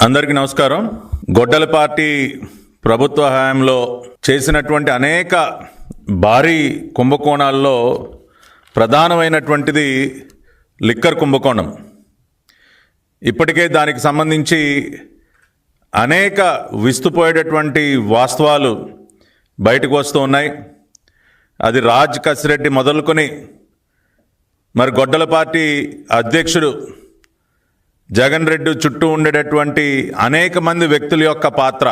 అందరికీ నమస్కారం. గొడ్డలి పార్టీ ప్రభుత్వ హయాంలో చేసినటువంటి అనేక భారీ కుంభకోణాల్లో ప్రధానమైనటువంటిది లిక్కర్ కుంభకోణం. ఇప్పటికే దానికి సంబంధించి అనేక విస్తుపోయేటటువంటి వాస్తవాలు బయటకు వస్తూ ఉన్నాయి. అది రాజ్ కసిరెడ్డి మొదలుకొని మరి గొడ్డలి పార్టీ అధ్యక్షుడు జగన్ రెడ్డి చుట్టూ ఉండేటటువంటి అనేక మంది వ్యక్తుల యొక్క పాత్ర,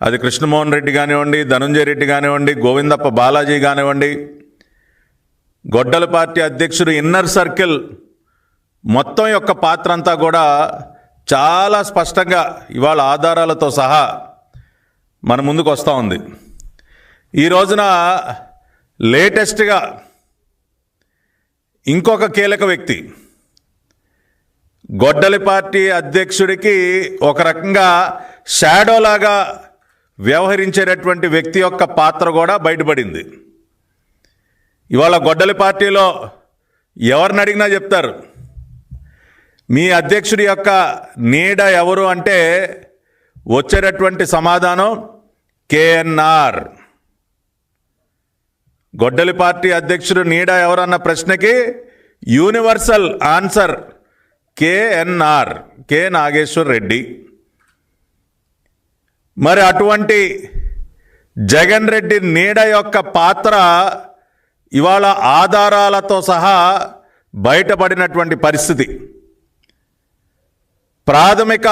అది కృష్ణమోహన్ రెడ్డి కానివ్వండి, ధనుంజయ రెడ్డి కానివ్వండి, గోవిందప్ప బాలాజీ కానివ్వండి, గొడ్డలి పార్టీ అధ్యక్షుడు ఇన్నర్ సర్కిల్ మొత్తం యొక్క పాత్ర అంతా కూడా చాలా స్పష్టంగా ఇవాళ ఆధారాలతో సహా మన ముందుకు వస్తూ ఉంది. ఈ రోజున లేటెస్ట్గా ఇంకొక కీలక వ్యక్తి, గొడ్డలి పార్టీ అధ్యక్షుడికి ఒక రకంగా షాడోలాగా వ్యవహరించేటటువంటి వ్యక్తి యొక్క పాత్ర కూడా బయటపడింది. ఇవాళ గొడ్డలి పార్టీలో ఎవరిని అడిగినా చెప్తారు, మీ అధ్యక్షుడి యొక్క నీడ ఎవరు అంటే వచ్చేటటువంటి సమాధానం కేఎన్ఆర్. గొడ్డలి పార్టీ అధ్యక్షుడు నీడ ఎవరన్న ప్రశ్నకి యూనివర్సల్ ఆన్సర్ కేఎన్ఆర్, కె నాగేశ్వర్ రెడ్డి. మరి అటువంటి జగన్ రెడ్డి నీడ యొక్క పాత్ర ఇవాళ ఆధారాలతో సహా బయటపడినటువంటి పరిస్థితి. ప్రాథమిక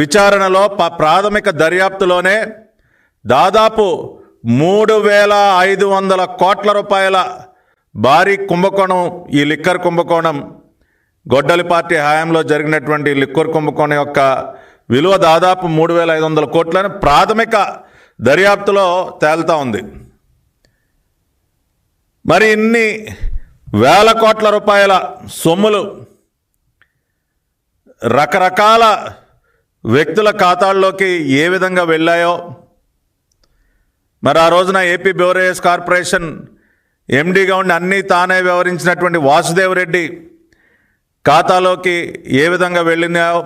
విచారణలో ప్రాథమిక దర్యాప్తులోనే దాదాపు 3,500 కోట్ల రూపాయల భారీ కుంభకోణం, ఈ లిక్కర్ కుంభకోణం, గొడ్డలి పార్టీ హయాంలో జరిగినటువంటి లిక్కర్ కుంభకోణం యొక్క విలువ దాదాపు 3,500 కోట్లని ప్రాథమిక దర్యాప్తులో తేలుతా ఉంది. మరి ఇన్ని వేల కోట్ల రూపాయల సొమ్ములు రకరకాల వ్యక్తుల ఖాతాల్లోకి ఏ విధంగా వెళ్ళాయో, మరి ఆ రోజున ఏపీ బెవరేజెస్ కార్పొరేషన్ ఎండీగా ఉండి అన్నీ తానే వ్యవహరించినటువంటి వాసుదేవ్ రెడ్డి ఖాతాలోకి ఏ విధంగా వెళ్ళినాయో,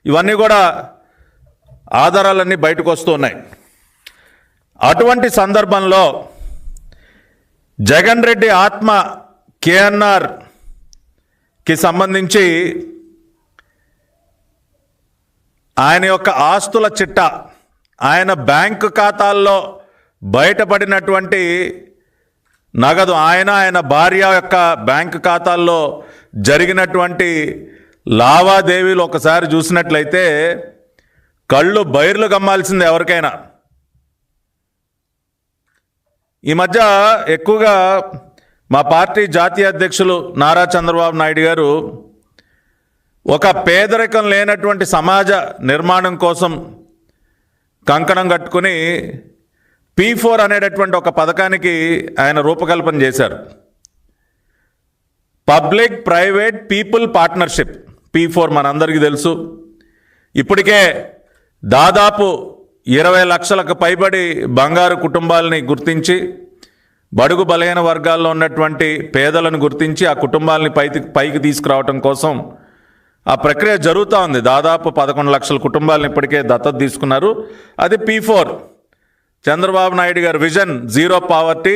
ఇవన్నీ కూడా ఆధారాలన్నీ బయటకు వస్తూ ఉన్నాయి. అటువంటి సందర్భంలో జగన్ రెడ్డి ఆత్మ కేఎన్ఆర్కి సంబంధించి ఆయన యొక్క ఆస్తుల చిట్టా, ఆయన బ్యాంకు ఖాతాల్లో బయటపడినటువంటి నగదు, ఆయన భార్య యొక్క బ్యాంకు ఖాతాల్లో జరిగినటువంటి లావాదేవీలు ఒకసారి చూసినట్లయితే కళ్ళు బైర్లు గమ్మాల్సింది ఎవరికైనా. ఈ మధ్య ఎక్కువగా మా పార్టీ జాతీయ అధ్యక్షులు నారా చంద్రబాబు నాయుడు గారు ఒక పేదరికం లేనటువంటి సమాజ నిర్మాణం కోసం కంకణం కట్టుకుని P4 అనేటటువంటి ఒక పథకానికి ఆయన రూపకల్పన చేశారు. Public private people partnership, P4 మనందరికీ తెలుసు. ఇప్పటికే దాదాపు 20 లక్షలకు పైబడి బంగారు కుటుంబాలని గుర్తించి, బడుగు బలహీన వర్గాల్లో ఉన్నటువంటి పేదలను గుర్తించి ఆ కుటుంబాలని పైకి తీసుకురావటం కోసం ఆ ప్రక్రియ జరుగుతూ ఉంది. దాదాపు 11 లక్షల కుటుంబాలను ఇప్పటికే దత్తత తీసుకున్నారు. అది P4. చంద్రబాబు నాయుడు గారి vision zero poverty,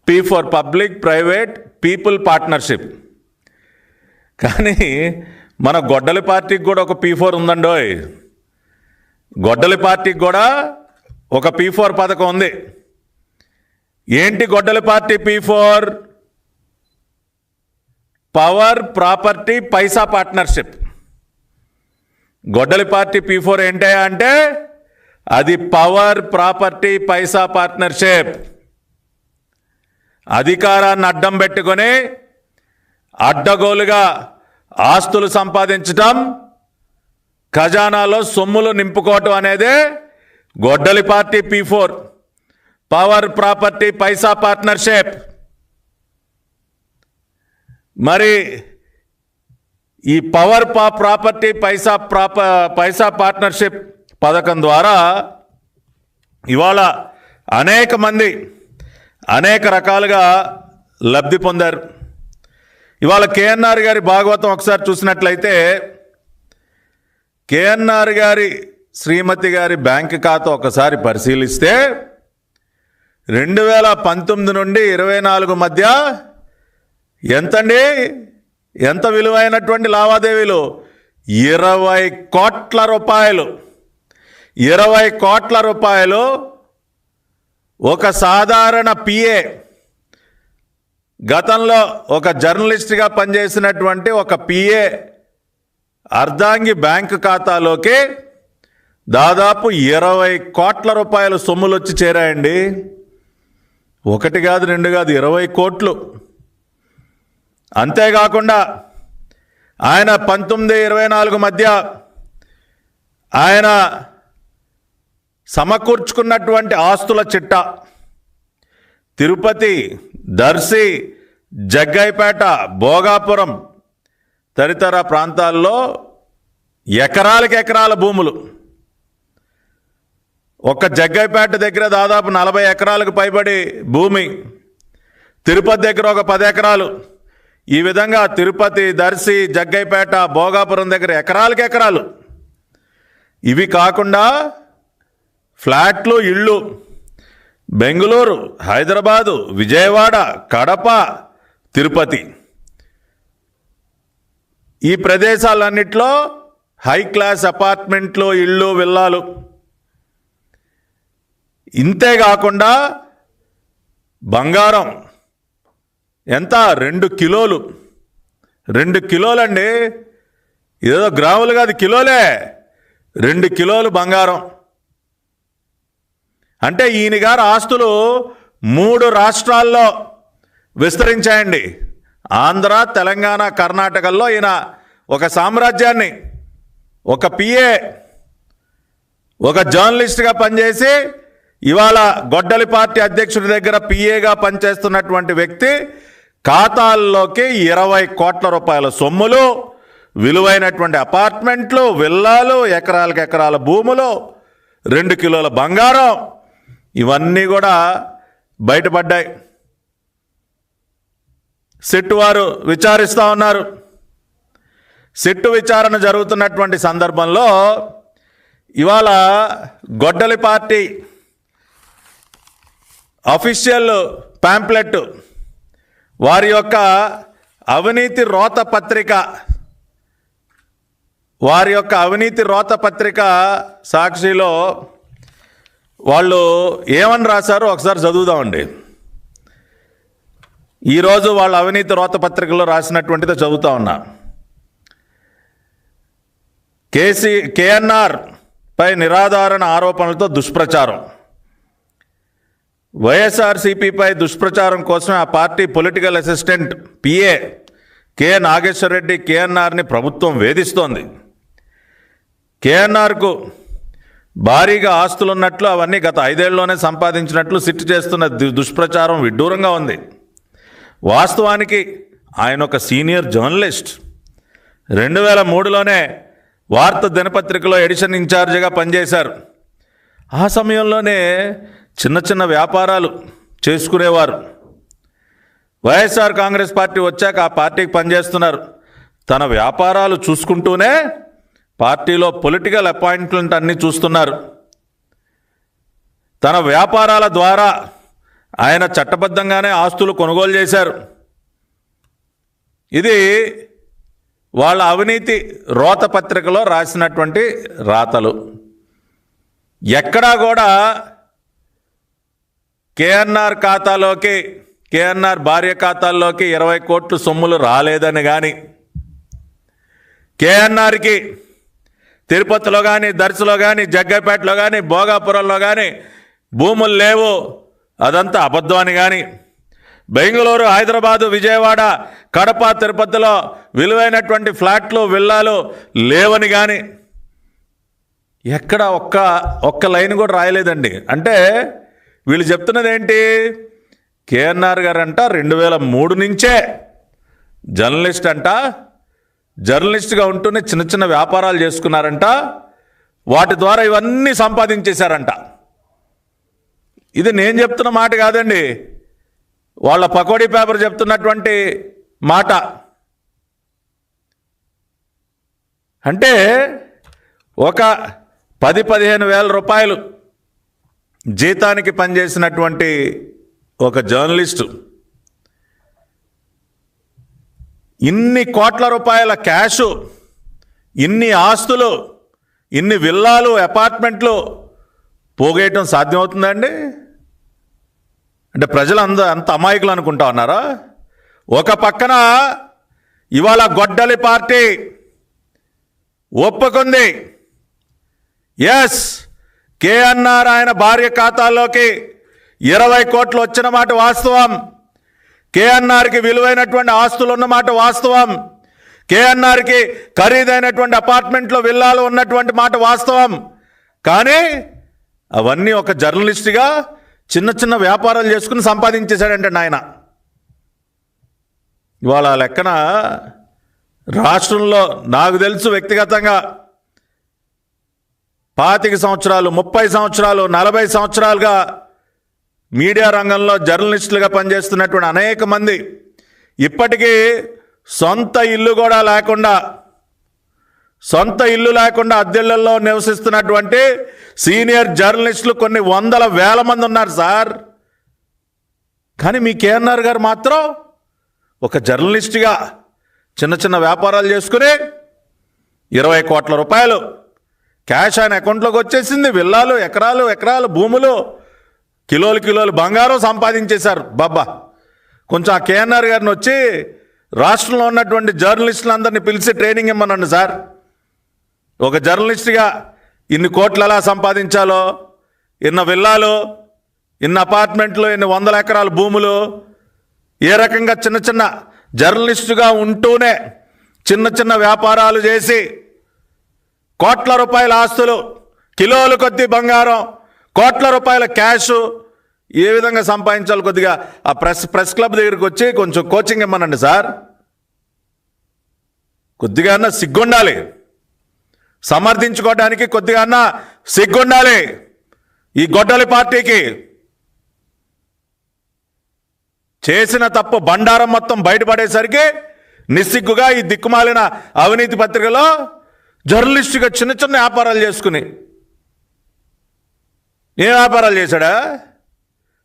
P4 public private people partnership. కానీ మన గొడ్డలి పార్టీకి కూడా ఒక P4 ఉందండోయ్. గొడ్డలి పార్టీకి కూడా ఒక P4 పథకం ఉంది. ఏంటి గొడ్డలి పార్టీ P4? పవర్ ప్రాపర్టీ పైసా పార్ట్నర్షిప్. గొడ్డలి పార్టీ P4 ఏంటా అంటే అది పవర్ ప్రాపర్టీ పైసా పార్ట్నర్షిప్. అధికారాన్ని అడ్డం పెట్టుకొని అడ్డగోలుగా ఆస్తులు సంపాదించటం, ఖజానాలో సొమ్ములు నింపుకోవటం అనేది గొడ్డలి పార్టీ P4, పవర్ ప్రాపర్టీ పైసా పార్ట్నర్షిప్. మరి ఈ పవర్ ప్రాపర్టీ పైసా పార్ట్నర్షిప్ పథకం ద్వారా ఇవాళ అనేక మంది అనేక రకాలుగా లబ్ధి పొందారు. ఇవాళ కేఎన్ఆర్ గారి భాగవతం ఒకసారి చూసినట్లయితే కేఎన్ఆర్ గారి శ్రీమతి గారి బ్యాంక్ ఖాతా ఒకసారి పరిశీలిస్తే 2019 నుండి 24 మధ్య ఎంతండి, ఎంత విలువైనటువంటి లావాదేవీలు? 20 కోట్ల రూపాయలు. 20 కోట్ల రూపాయలు ఒక సాధారణ పిఏ, గతంలో ఒక జర్నలిస్ట్గా పనిచేసినటువంటి ఒక పిఏ అర్ధాంగి బ్యాంకు ఖాతాలోకి దాదాపు 20 కోట్ల రూపాయల సొమ్ములు వచ్చి చేరాయండి. ఒకటి కాదు, రెండు కాదు, 20 కోట్లు. అంతేకాకుండా ఆయన 19-24 మధ్య ఆయన సమకూర్చుకున్నటువంటి ఆస్తుల చిట్టా తిరుపతి, దర్శి, జగ్గైపేట, భోగాపురం తదితర ప్రాంతాల్లో ఎకరాలకు ఎకరాల భూములు. ఒక్క జగ్గైపేట దగ్గర దాదాపు 40 ఎకరాలకు పైబడి భూమి, తిరుపతి దగ్గర ఒక 10 ఎకరాలు. ఈ విధంగా తిరుపతి, దర్శి, జగ్గైపేట, భోగాపురం దగ్గర ఎకరాలకు ఎకరాలు. ఇవి కాకుండా ఫ్లాట్లు, ఇళ్ళు బెంగళూరు, హైదరాబాదు, విజయవాడ, కడప, తిరుపతి ఈ ప్రదేశాలన్నిట్లో హై క్లాస్ అపార్ట్మెంట్లు, ఇళ్ళు, విల్లాలు. ఇంతేకాకుండా బంగారం ఎంత? 2 కిలోలు. 2 కిలోలండి, ఏదో గ్రాములు కాదు, కిలోలే. 2 కిలోలు బంగారం. అంటే ఈయన గారి ఆస్తులు 3 రాష్ట్రాల్లో విస్తరించాయండి. ఆంధ్ర, తెలంగాణ, కర్ణాటకల్లో ఈయన ఒక సామ్రాజ్యాన్ని, ఒక పిఏ, ఒక జర్నలిస్ట్గా పనిచేసి ఇవాళ గొడ్డలి పార్టీ అధ్యక్షుడి దగ్గర పిఏగా పనిచేస్తున్నటువంటి వ్యక్తి ఖాతాల్లోకి 20 కోట్ల రూపాయల సొమ్ములు, విలువైనటువంటి అపార్ట్మెంట్లు, విల్లాలు, ఎకరాలకు ఎకరాల భూములు, 2 కిలోల బంగారం, ఇవన్నీ కూడా బయటపడ్డాయి. సిట్ వారు విచారిస్తూ ఉన్నారు. సిట్టు విచారణ జరుగుతున్నటువంటి సందర్భంలో ఇవాళ గొడ్డలి పార్టీ అఫీషియల్ పాంప్లెట్, వారి యొక్క అవినీతి రోత పత్రిక, సాక్షిలో వాళ్ళు ఏమని రాశారో ఒకసారి చదువుదామండి. ఈరోజు వాళ్ళ అవినీతి రోత పత్రికలో రాసినటువంటిది చదువుతా ఉన్నా. కేఎన్ఆర్ పై నిరాధారణ ఆరోపణలతో దుష్ప్రచారం. వైఎస్ఆర్సీపీపై దుష్ప్రచారం కోసం ఆ party political assistant PA K Nageswara Reddy కేఎన్ఆర్ని ప్రభుత్వం వేధిస్తోంది. కేఎన్ఆర్కు భారీగా ఆస్తులున్నట్లు, అవన్నీ గత 5 ఏళ్లలోనే సంపాదించినట్లు సిట్ చేస్తున్న దుష్ప్రచారం విడ్డూరంగా ఉంది. వాస్తవానికి ఆయన ఒక సీనియర్ జర్నలిస్ట్. 2003లోనే వార్త దినపత్రికలో ఎడిషన్ ఇన్ఛార్జిగా పనిచేశారు. ఆ సమయంలోనే చిన్న చిన్న వ్యాపారాలు చేసుకునేవారు. వైఎస్ఆర్ కాంగ్రెస్ పార్టీ వచ్చాక ఆ పార్టీకి పనిచేస్తున్నారు. తన వ్యాపారాలు చూసుకుంటూనే పార్టీలో పొలిటికల్ అపాయింట్మెంట్ అన్నీ చూస్తున్నారు. తన వ్యాపారాల ద్వారా ఆయన చట్టబద్ధంగానే ఆస్తులు కొనుగోలు చేశారు. ఇది వాళ్ళ అవినీతి రోత పత్రికలో రాసినటువంటి రాతలు. ఎక్కడా కూడా కేఎన్ఆర్ ఖాతాలోకి, కేఎన్ఆర్ భార్య ఖాతాల్లోకి 20 కోట్లు సొమ్ములు రాలేదని కానీ, కేఎన్ఆర్కి తిరుపతిలో కానీ, దర్శిలో కానీ, జగ్గైపేటలో కానీ, భోగాపురంలో కానీ భూములు లేవు, అదంతా అబద్ధం అని కానీ, బెంగళూరు, హైదరాబాదు, విజయవాడ, కడప, తిరుపతిలో విలువైనటువంటి ఫ్లాట్లు, విల్లాలు లేవని కానీ ఎక్కడ ఒక్క లైన్ కూడా రాయలేదండి. అంటే వీళ్ళు చెప్తున్నది ఏంటి? కేఎన్ఆర్ గారంట 2003 నుంచే జర్నలిస్ట్ అంట, జర్నలిస్ట్గా ఉంటూనే చిన్న చిన్న వ్యాపారాలు చేసుకున్నారంట, వాటి ద్వారా ఇవన్నీ సంపాదించేశారంట. ఇది నేను చెప్తున్న మాట కాదండి, వాళ్ళ పకోడీ పేపర్ చెప్తున్నటువంటి మాట. అంటే ఒక 10-15 వేల రూపాయలు జీతానికి పనిచేసినటువంటి ఒక జర్నలిస్టు ఇన్ని కోట్ల రూపాయల క్యాషు, ఇన్ని ఆస్తులు, ఇన్ని విల్లాలు, అపార్ట్మెంట్లు పోగేయటం సాధ్యమవుతుందండి? అంటే ప్రజలు అంత అమాయకులు అనుకుంటా ఉన్నారా? ఒక పక్కన ఇవాళ గొడ్డలి పార్టీ ఒప్పుకుంది, ఎస్ కేఎన్ఆర్ ఆయన భార్య ఖాతాల్లోకి 20 కోట్లు వచ్చిన మాట వాస్తవం, కేఎన్ఆర్కి విలువైనటువంటి ఆస్తులు ఉన్నమాట వాస్తవం, కేఎన్ఆర్కి ఖరీదైనటువంటి అపార్ట్మెంట్లో విల్లాలు ఉన్నటువంటి మాట వాస్తవం. కానీ అవన్నీ ఒక జర్నలిస్ట్గా చిన్న చిన్న వ్యాపారాలు చేసుకుని సంపాదించేశాడంటే నాయన. ఇవాళ లెక్కన రాష్ట్రంలో నాకు తెలుసు వ్యక్తిగతంగా 25 సంవత్సరాలు, 30 సంవత్సరాలు, 40 సంవత్సరాలుగా మీడియా రంగంలో జర్నలిస్టులుగా పనిచేస్తున్నటువంటి అనేక మంది ఇప్పటికీ సొంత ఇల్లు లేకుండా అద్దెళ్లలో నివసిస్తున్నటువంటి సీనియర్ జర్నలిస్టులు కొన్ని వందల వేల మంది ఉన్నారు సార్. కానీ మీ కేఎన్ఆర్ గారు మాత్రం ఒక జర్నలిస్ట్గా చిన్న చిన్న వ్యాపారాలు చేసుకుని 20 కోట్ల రూపాయలు క్యాష్ ఆయన అకౌంట్లోకి వచ్చేసింది. విల్లాలు, ఎకరాలు భూములు, కిలోలు బంగారం సంపాదించేశారు. బాబా, కొంచెం ఆ కేఎన్ఆర్ గారిని వచ్చి రాష్ట్రంలో ఉన్నటువంటి జర్నలిస్టులందరినీ పిలిచి ట్రైనింగ్ ఇమ్మనండి సార్. ఒక జర్నలిస్ట్గా ఇన్ని కోట్లు ఎలా సంపాదించాలో, ఇన్న విల్లాలు, ఇన్ని అపార్ట్మెంట్లు, ఇన్ని 100 ఎకరాల భూములు, ఏ రకంగా చిన్న చిన్న జర్నలిస్టుగా ఉంటూనే చిన్న చిన్న వ్యాపారాలు చేసి కోట్ల రూపాయల ఆస్తులు, కిలోల కొద్ది బంగారం, కోట్ల రూపాయల క్యాష్ ఏ విధంగా సంపాదించాలి, కొద్దిగా ఆ ప్రెస్ క్లబ్ దగ్గరికి వచ్చి కొంచెం కోచింగ్ ఇమ్మనండి సార్. కొద్దిగా సిగ్గుండాలి, సమర్థించుకోవడానికి కొద్దిగా సిగ్గుండాలి ఈ గొడ్డలి పార్టీకి. చేసిన తప్పు బండారం మొత్తం బయటపడేసరికి నిస్సిగ్గుగా ఈ దిక్కుమాలిన అవినీతి పత్రికలో జర్నలిస్టుగా చిన్న చిన్న వ్యాపారాలు చేసుకుని ఏ వ్యాపారాలు చేశాడా?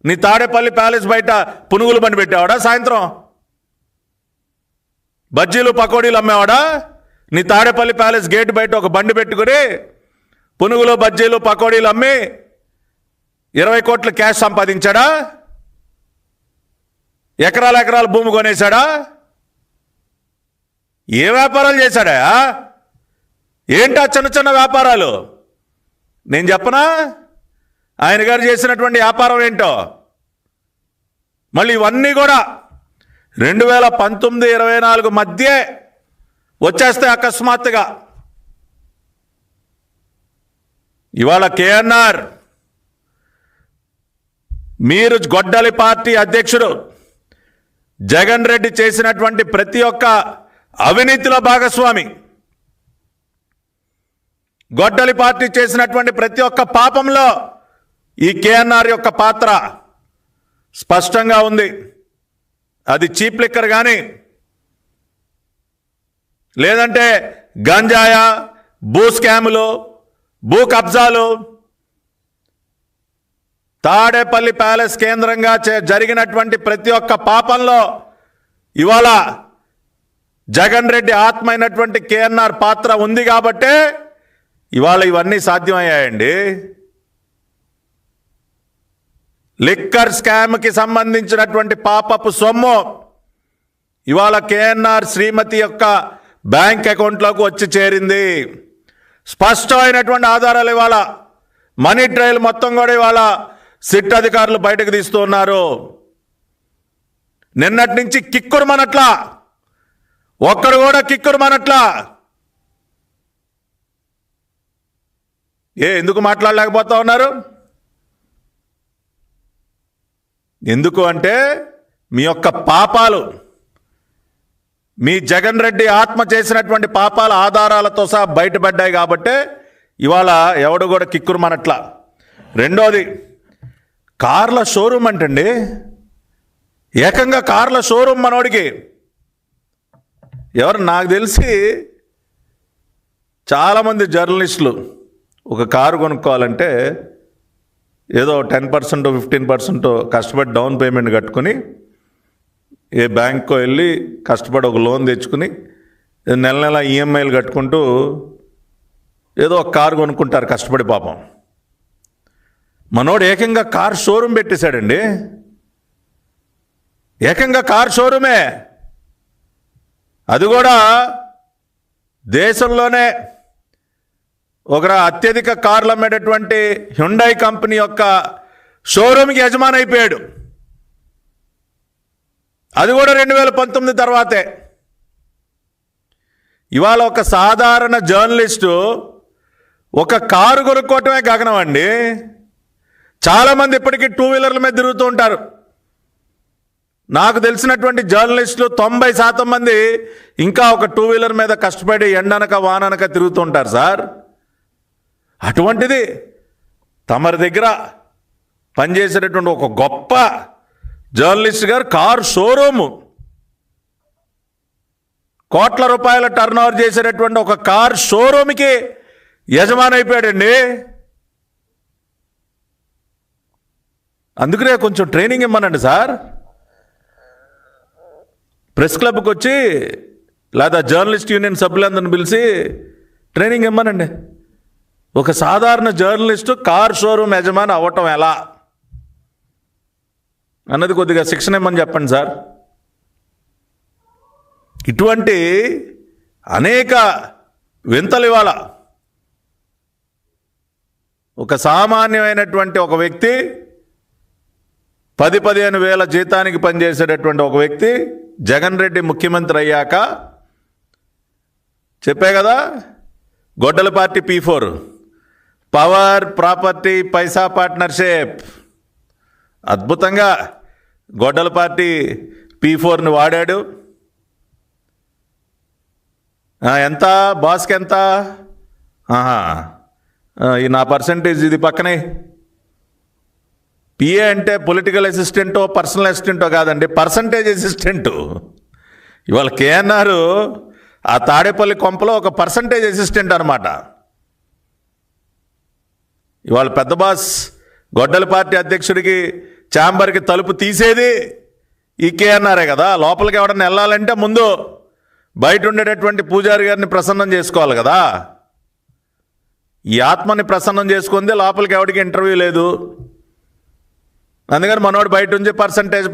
నీ తాడేపల్లి ప్యాలెస్ బయట పునుగులు బండి పెట్టేవాడా? సాయంత్రం బజ్జీలు పకోడీలు అమ్మేవాడా? నీ తాడేపల్లి ప్యాలెస్ గేట్ బయట ఒక బండి పెట్టుకుని పునుగులు, బజ్జీలు, పకోడీలు అమ్మి 20 కోట్ల క్యాష్ సంపాదించాడా? ఎకరాల భూమి కొనేశాడా? ఏ వ్యాపారాలు చేశాడా? ఏంటా చిన్న చిన్న వ్యాపారాలు? నేను చెప్పనా ఆయన గారు చేసినటువంటి వ్యాపారం ఏంటో? మళ్ళీ ఇవన్నీ కూడా 2019-24 మధ్య వచ్చేస్తాయి అకస్మాత్తుగా. ఇవాళ కేఎన్ఆర్, మీరు గొడ్డలి పార్టీ అధ్యక్షుడు జగన్ రెడ్డి చేసినటువంటి ప్రతి ఒక్క అవినీతిలో భాగస్వామి, గొడ్డలి పార్టీ చేసినటువంటి ప్రతి ఒక్క పాపంలో ఈ కేఎన్ఆర్ యొక్క పాత్ర స్పష్టంగా ఉంది. అది చీప్ లిక్కర్ కానీ, లేదంటే గంజాయా, భూ స్కాములు, భూ కబ్జాలు, తాడేపల్లి ప్యాలెస్ కేంద్రంగా జరిగినటువంటి ప్రతి ఒక్క పాపంలో ఇవాళ జగన్ రెడ్డి ఆత్మ అయినటువంటి కేఎన్ఆర్ పాత్ర ఉంది కాబట్టే ఇవాళ ఇవన్నీ సాధ్యమయ్యాయండి. లిక్కర్ స్కామ్కి సంబంధించినటువంటి పాపపు సొమ్ము ఇవాళ కేఎన్ఆర్ శ్రీమతి యొక్క బ్యాంక్ అకౌంట్లోకి వచ్చి చేరింది. స్పష్టమైనటువంటి ఆధారాలు ఇవాళ మనీ ట్రయల్ మొత్తం కూడా ఇవాళ సిట్ అధికారులు బయటకు తీస్తూ ఉన్నారు. నిన్నటి నుంచి కిక్కురుమనట్లా, ఒక్కడు కూడా కిక్కురుమనట్లా. ఎందుకు మాట్లాడలేకపోతా ఉన్నారు? ఎందుకు అంటే మీ యొక్క పాపాలు, మీ జగన్ రెడ్డి ఆత్మ చేసినటువంటి పాపాల ఆధారాలతో సహా బయటపడ్డాయి కాబట్టి ఇవాళ ఎవడు కూడా కిక్కురుమనట్లా. రెండోది, కార్ల షోరూమ్ అంటండి, ఏకంగా కార్ల షోరూమ్ మనోడికి. ఎవరు నాకు తెలిసి చాలామంది జర్నలిస్టులు ఒక కారు కొనుక్కోవాలంటే ఏదో 10% 15% కష్టపడి డౌన్ పేమెంట్ కట్టుకుని ఏ బ్యాంక్కో వెళ్ళి కష్టపడి ఒక లోన్ తెచ్చుకుని నెల నెల ఈఎంఐలు కట్టుకుంటూ ఏదో ఒక కారు కొనుక్కుంటారు కష్టపడి పాపం. మనోడు ఏకంగా కార్ షోరూమ్ పెట్టేశాడండి. ఏకంగా కార్ షోరూమే, అది కూడా దేశంలోనే ఒక అత్యధిక కార్లు అమ్మేటటువంటి హ్యుండై కంపెనీ యొక్క షోరూమ్కి యజమాని అయిపోయాడు. అది కూడా 2019 తర్వాతే. ఇవాళ ఒక సాధారణ జర్నలిస్టు ఒక కారు కొనుక్కోవటమే గగనం అండి. చాలామంది ఇప్పటికీ 2 వీలర్ల మీద తిరుగుతూ ఉంటారు. నాకు తెలిసినటువంటి జర్నలిస్టులు 90% మంది ఇంకా ఒక 2 వీలర్ మీద కష్టపడి ఎండనక వాననక తిరుగుతూ ఉంటారు సార్. అటువంటిది తమరి దగ్గర పనిచేసేటటువంటి ఒక గొప్ప జర్నలిస్ట్ గారు కారు షోరూము, కోట్ల రూపాయల టర్న్ ఓవర్ చేసేటటువంటి ఒక కార్ షోరూమ్కి యజమాని అయిపోయాడండి. అందుకనే కొంచెం ట్రైనింగ్ ఇమ్మనండి సార్. ప్రెస్ క్లబ్కి వచ్చి లేదా జర్నలిస్ట్ యూనియన్ సభ్యులందరిని పిలిచి ట్రైనింగ్ ఇమ్మనండి. ఒక సాధారణ జర్నలిస్టు కార్ షోరూమ్ యజమాని అవ్వటం ఎలా అన్నది కొద్దిగా శిక్షణ ఇమ్మని చెప్పండి సార్. ఇటువంటి అనేక వింతలు ఇవాళ ఒక సామాన్యమైనటువంటి ఒక వ్యక్తి 10-15 వేల జీతానికి పనిచేసేటటువంటి ఒక వ్యక్తి జగన్ రెడ్డి ముఖ్యమంత్రి అయ్యాక చెప్పే కదా, గొడ్డల పార్టీ P4 పవర్ ప్రాపర్టీ పైసా పార్ట్నర్షిప్, అద్భుతంగా గొడ్డల పార్టీ P4ని వాడాడు. ఎంత బాస్కి ఎంత, ఈ నా పర్సంటేజ్ ఇది పక్కనే. పిఏ అంటే పొలిటికల్ అసిస్టెంటో పర్సనల్ అసిస్టెంటో కాదండి, పర్సంటేజ్ అసిస్టెంటు. ఇవాళ KNR ఆ తాడేపల్లి కొంపలో ఒక పర్సంటేజ్ అసిస్టెంట్ అనమాట. ఇవాళ పెద్ద బాస్ గొడ్డల పార్టీ అధ్యక్షుడికి ఛాంబర్కి తలుపు తీసేది ఈ KNRే కదా. లోపలికి ఎవడన్నా వెళ్ళాలంటే ముందు బయట ఉండేటటువంటి పూజారి గారిని ప్రసన్నం చేసుకోవాలి కదా. ఈ ఆత్మని ప్రసన్నం చేసుకుంది, లోపలికి ఎవరికి ఇంటర్వ్యూ లేదు. అందుకని మనోడు బయట నుంచి పర్సంటేజ్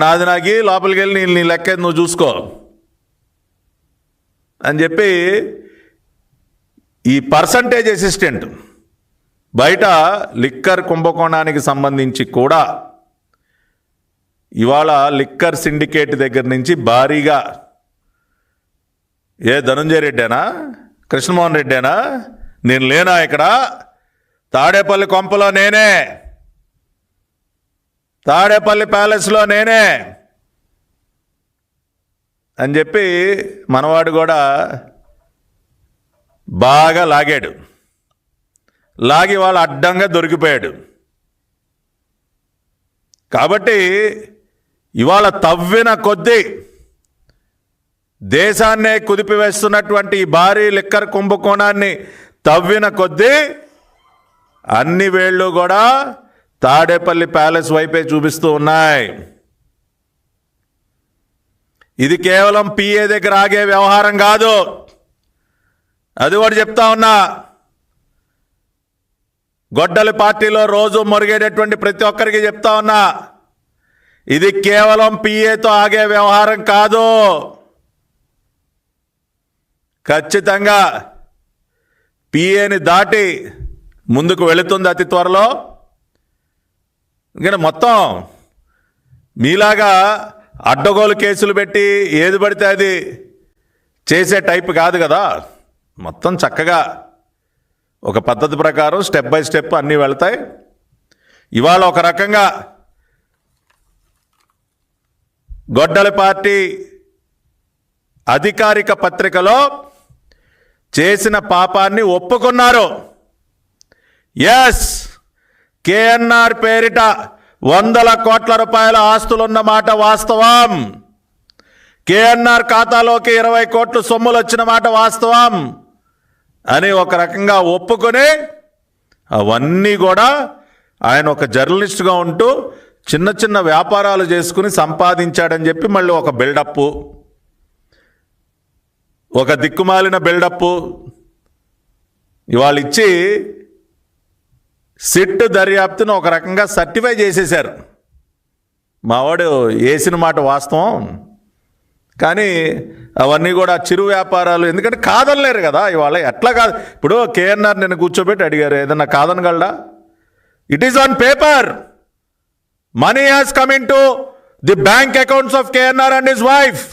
నాది నాకి లోపలికి వెళ్ళి నీ లెక్క నువ్వు చూసుకో అని చెప్పి ఈ పర్సంటేజ్ అసిస్టెంట్ బయట లిక్కర్ కుంభకోణానికి సంబంధించి కూడా ఇవాళ లిక్కర్ సిండికేట్ దగ్గర నుంచి భారీగా ధనుంజయ రెడ్డేనా కృష్ణమోహన్ రెడ్డేనా, నేను లేనా ఇక్కడ, తాడేపల్లి కొంపలో నేనే, తాడేపల్లి ప్యాలెస్లో నేనే అని చెప్పి మనవాడు కూడా బాగా లాగాడు. లాగి వాళ్ళు అడ్డంగా దొరికిపోయాడు. కాబట్టి ఇవాళ తవ్విన కొద్దీ దేశాన్నే కుదిపివేస్తున్నటువంటి ఈ భారీ లిక్కర్ కుంభకోణాన్ని తవ్విన కొద్దీ అన్ని వేళ్ళు కూడా తాడేపల్లి ప్యాలెస్ వైపే చూపిస్తూ ఉన్నాయి. ఇది కేవలం పిఏ దగ్గర ఆగే వ్యవహారం కాదు, అది కూడా చెప్తా ఉన్నా. గొడ్డలి పార్టీలో రోజు మొరిగేటటువంటి ప్రతి ఒక్కరికి చెప్తా ఉన్నా, ఇది కేవలం పిఏతో ఆగే వ్యవహారం కాదు. ఖచ్చితంగా పిఏని దాటి ముందుకు వెళుతుంది అతి త్వరలో. ఇంకా మొత్తం మీలాగా అడ్డగోలు కేసులు పెట్టి ఏది పడితే అది చేసే టైప్ కాదు కదా. మొత్తం చక్కగా ఒక పద్ధతి ప్రకారం స్టెప్ బై స్టెప్ అన్నీ వెళ్తాయి. ఇవాళ ఒక రకంగా గొడ్డలి పార్టీ అధికారిక పత్రికలో చేసిన పాపాన్ని ఒప్పుకున్నారు. ఎస్, KNR పేరిట 100 కోట్ల రూపాయల ఆస్తులున్న మాట వాస్తవం. కేఎన్ఆర్ ఖాతాలోకి 20 కోట్లు సొమ్ములు వచ్చిన మాట వాస్తవం అని ఒక రకంగా ఒప్పుకొని అవన్నీ కూడా ఆయన ఒక జర్నలిస్ట్గా ఉంటూ చిన్న చిన్న వ్యాపారాలు చేసుకుని సంపాదించాడని చెప్పి మళ్ళీ ఒక బిల్డప్, ఒక దిక్కుమాలిన బిల్డప్ ఇవాళ ఇచ్చి సిట్ దర్యాప్తును ఒక రకంగా సర్టిఫై చేసేశారు. మావాడు వేసిన మాట వాస్తవం, కానీ అవన్నీ కూడా చిరు వ్యాపారాలు. ఎందుకంటే కాదనలేరు కదా ఇవాళ. ఎట్లా కాదు, ఇప్పుడు కేఎన్ఆర్ నేను కూర్చోబెట్టి అడిగారు ఏదన్నా కాదనగలడా? It is on paper. Money has come into the bank accounts of KNR and his wife.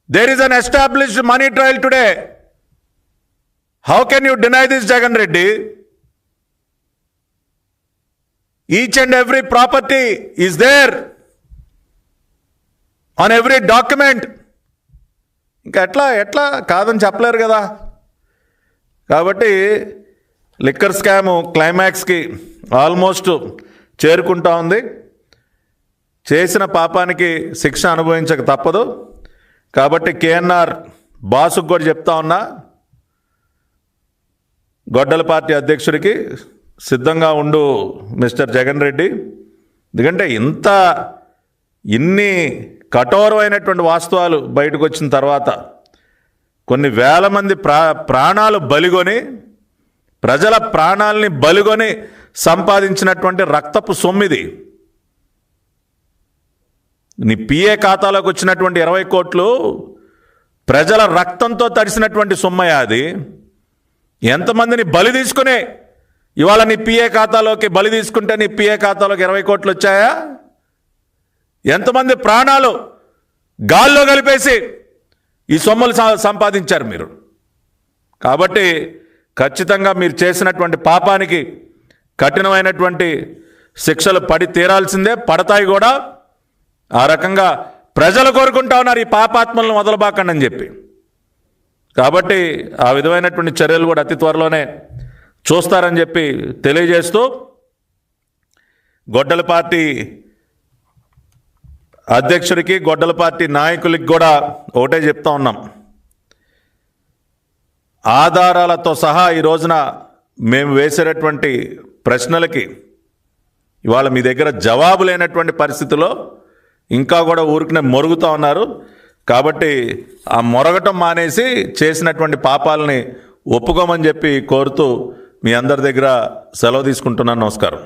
There is an established money trail today. How can you deny this Jagan Reddy? Each and every property is there on every document. ఇంకా ఎట్లా కాదని చెప్పలేరు కదా. కాబట్టి liquor scam క్లైమాక్స్కి almost చేరుకుంటా ఉంది. చేసిన పాపానికి శిక్ష అనుభవించక తప్పదు. కాబట్టి కేఎన్ఆర్ బాసుకు కూడా చెప్తా ఉన్నా, గొడ్డల పార్టీ అధ్యక్షుడికి సిద్ధంగా ఉండు మిస్టర్ జగన్ రెడ్డి. ఎందుకంటే ఇన్ని కఠోరమైనటువంటి వాస్తవాలు బయటకు వచ్చిన తర్వాత కొన్ని వేల మంది ప్రాణాలు బలిగొని, ప్రజల ప్రాణాలని బలిగొని సంపాదించినటువంటి రక్తపు సొమ్మిది. నీ పిఏ ఖాతాలోకి వచ్చినటువంటి 20 కోట్లు ప్రజల రక్తంతో తడిసినటువంటి సొమ్మయ్య. అది ఎంతమందిని బలి తీసుకునే ఇవాళ నీ పిఏ ఖాతాలోకి బలి తీసుకుంటే నీ పిఏ ఖాతాలోకి 20 కోట్లు వచ్చాయా? ఎంతమంది ప్రాణాలు గాల్లో కలిపేసి ఈ సొమ్ములు సంపాదించారు మీరు. కాబట్టి ఖచ్చితంగా మీరు చేసినటువంటి పాపానికి కఠినమైనటువంటి శిక్షలు పడి తీరాల్సిందే, పడతాయి కూడా. ఆ రకంగా ప్రజలు కోరుకుంటా ఉన్నారు ఈ పాపాత్మలను మొదలుబాకండి అని చెప్పి. కాబట్టి ఆ విధమైనటువంటి చర్యలు కూడా అతి త్వరలోనే చూస్తారని చెప్పి తెలియజేస్తూ, గొడ్డల పార్టీ అధ్యక్షుడికి గొడ్డల పార్టీ నాయకులకి కూడా ఒకటే చెప్తా ఉన్నాం. ఆధారాలతో సహా ఈ రోజున మేము వేసేటటువంటి ప్రశ్నలకి ఇవాళ మీ దగ్గర జవాబు లేనటువంటి పరిస్థితిలో ఇంకా కూడా ఊరికనే మొరుగుతూ ఉన్నారు. కాబట్టి ఆ మొరగటం మానేసి చేసినటువంటి పాపాలని ఒప్పుకోమని చెప్పి కోరుతూ మీ అందరి దగ్గర సెలవు తీసుకుంటున్నాను. నమస్కారం.